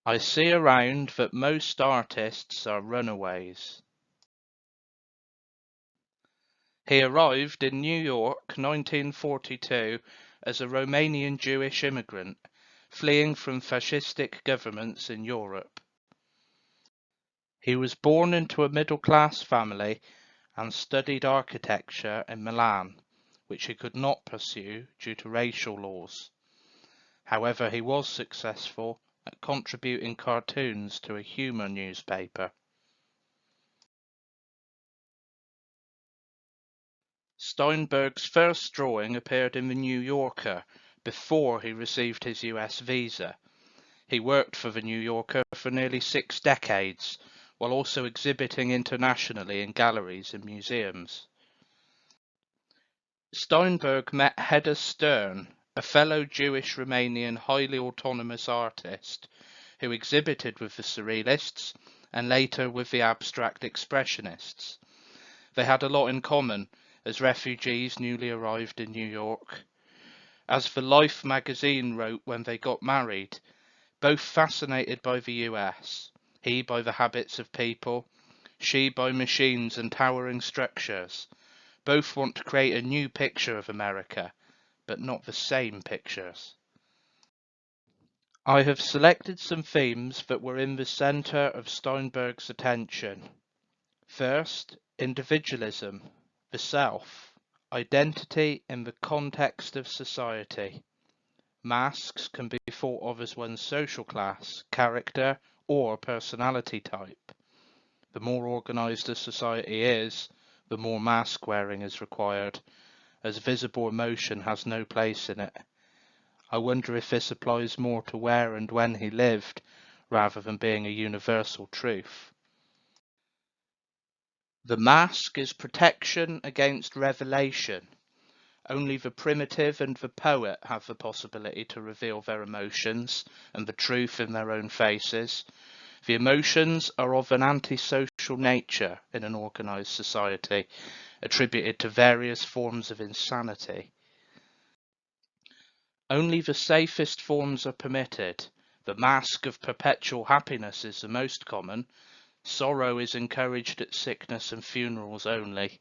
I see around that most artists are runaways. He arrived in New York 1942 as a Romanian Jewish immigrant, fleeing from fascistic governments in Europe. He was born into a middle-class family and studied architecture in Milan, which he could not pursue due to racial laws. However, he was successful at contributing cartoons to a humor newspaper. Steinberg's first drawing appeared in The New Yorker before he received his US visa. He worked for The New Yorker for nearly 6 decades, while also exhibiting internationally in galleries and museums. Steinberg met Hedda Stern, a fellow Jewish Romanian highly autonomous artist, who exhibited with the Surrealists and later with the Abstract Expressionists. They had a lot in common as refugees newly arrived in New York. As the Life magazine wrote when they got married, both fascinated by the US, he by the habits of people, she by machines and towering structures. Both want to create a new picture of America, but not the same pictures. I have selected some themes that were in the center of Steinberg's attention. First, individualism, the self, identity in the context of society. Masks can be thought of as one's social class, character, or personality type. The more organized a society is, the more mask wearing is required, as visible emotion has no place in it. I wonder if this applies more to where and when he lived, rather than being a universal truth. The mask is protection against revelation. Only the primitive and the poet have the possibility to reveal their emotions and the truth in their own faces. The emotions are of an antisocial nature in an organized society, attributed to various forms of insanity. Only the safest forms are permitted. The mask of perpetual happiness is the most common. Sorrow is encouraged at sickness and funerals only.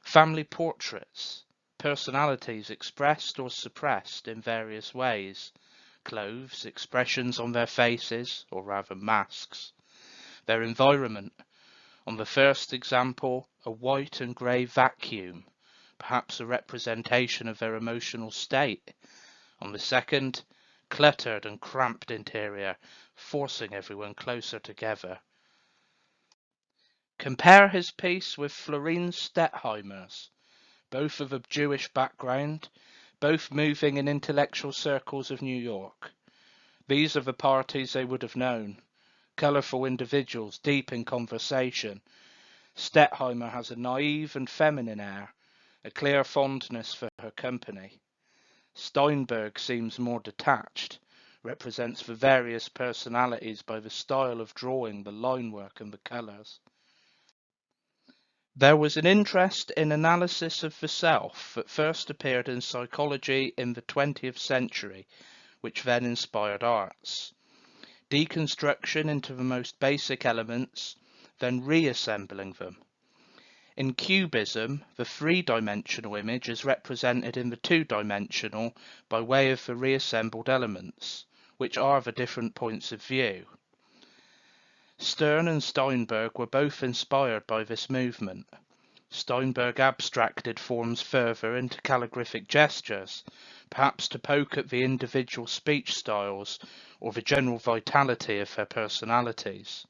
Family portraits. Personalities expressed or suppressed in various ways. Clothes, expressions on their faces, or rather masks. Their environment. On the first example, a white and grey vacuum, perhaps a representation of their emotional state. On the second, cluttered and cramped interior, forcing everyone closer together. Compare his piece with Florine Stettheimer's, both of a Jewish background, both moving in intellectual circles of New York. These are the parties they would have known. Colourful individuals, deep in conversation. Stettheimer has a naive and feminine air, a clear fondness for her company. Steinberg seems more detached, represents the various personalities by the style of drawing, the line work and the colours. There was an interest in analysis of the self that first appeared in psychology in the 20th century, which then inspired arts. Deconstruction into the most basic elements, then reassembling them. In Cubism, the three-dimensional image is represented in the two-dimensional by way of the reassembled elements, which are the different points of view. Stern and Steinberg were both inspired by this movement. Steinberg abstracted forms further into calligraphic gestures, perhaps to poke at the individual speech styles or the general vitality of their personalities,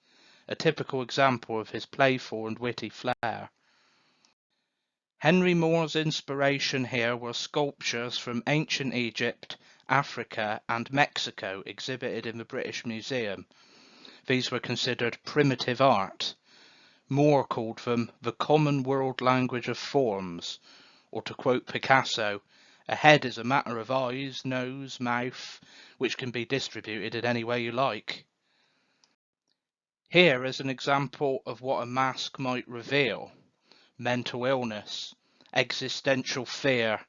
a typical example of his playful and witty flair. Henry Moore's inspiration here were sculptures from ancient Egypt, Africa and Mexico exhibited in the British Museum. These were considered primitive art. Moore called them the common world language of forms, or to quote Picasso, a head is a matter of eyes, nose, mouth, which can be distributed in any way you like. Here is an example of what a mask might reveal: mental illness, existential fear,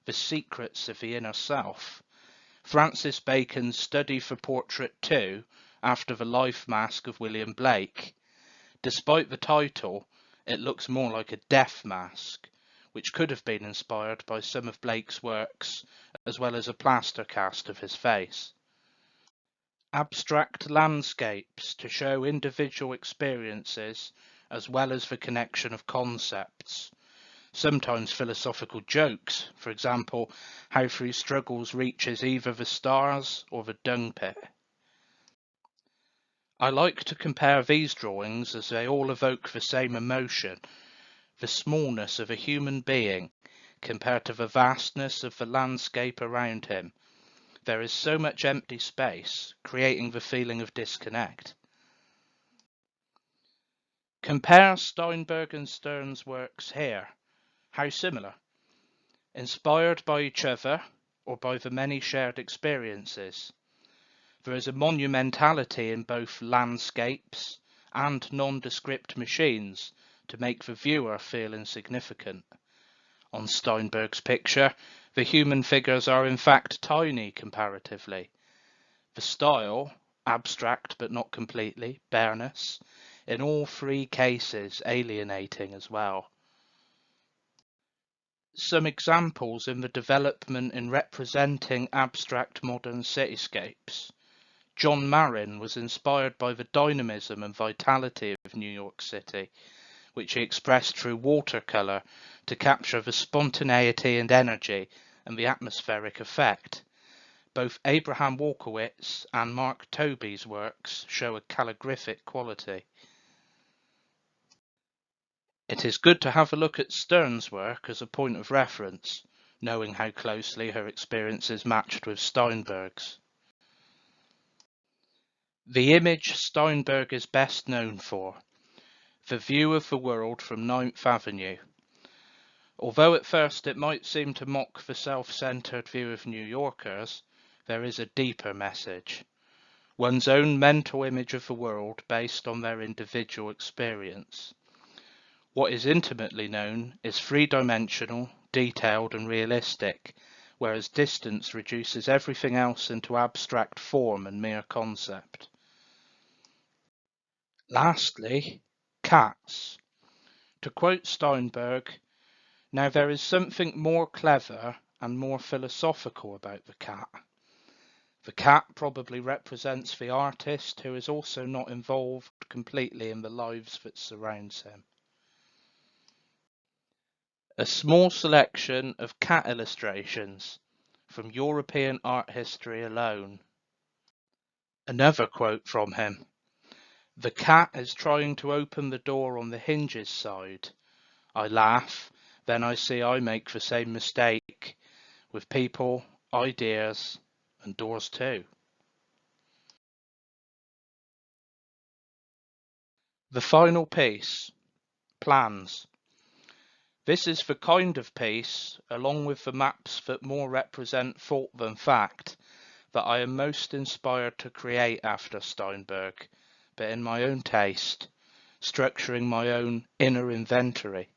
the secrets of the inner self. Francis Bacon's Study for Portrait 2 after the life mask of William Blake. Despite the title, it looks more like a death mask, which could have been inspired by some of Blake's works, as well as a plaster cast of his face. Abstract landscapes to show individual experiences, as well as the connection of concepts. Sometimes philosophical jokes, for example, how through struggles reaches either the stars or the dung pit. I like to compare these drawings as they all evoke the same emotion, the smallness of a human being compared to the vastness of the landscape around him. There is so much empty space, creating the feeling of disconnect. Compare Steinberg and Stern's works here. How similar? Inspired by each other or by the many shared experiences? There is a monumentality in both landscapes and nondescript machines to make the viewer feel insignificant. On Steinberg's picture, the human figures are in fact tiny comparatively. The style, abstract but not completely, bareness, in all three cases alienating as well. Some examples in the development in representing abstract modern cityscapes. John Marin was inspired by the dynamism and vitality of New York City, which he expressed through watercolour to capture the spontaneity and energy and the atmospheric effect. Both Abraham Wolkowitz and Mark Tobey's works show a calligraphic quality. It is good to have a look at Stern's work as a point of reference, knowing how closely her experiences matched with Steinberg's. The image Steinberg is best known for, the view of the world from 9th Avenue. Although at first it might seem to mock the self-centered view of New Yorkers, there is a deeper message. One's own mental image of the world based on their individual experience. What is intimately known is three-dimensional, detailed and realistic, whereas distance reduces everything else into abstract form and mere concept. Lastly, cats. To quote Steinberg, now there is something more clever and more philosophical about the cat. The cat probably represents the artist who is also not involved completely in the lives that surrounds him. A small selection of cat illustrations from European art history alone. Another quote from him. The cat is trying to open the door on the hinges side. I laugh, then I see I make the same mistake with people, ideas, and doors too. The final piece, plans. This is the kind of piece, along with the maps that more represent thought than fact, that I am most inspired to create after Steinberg, but in my own taste, structuring my own inner inventory.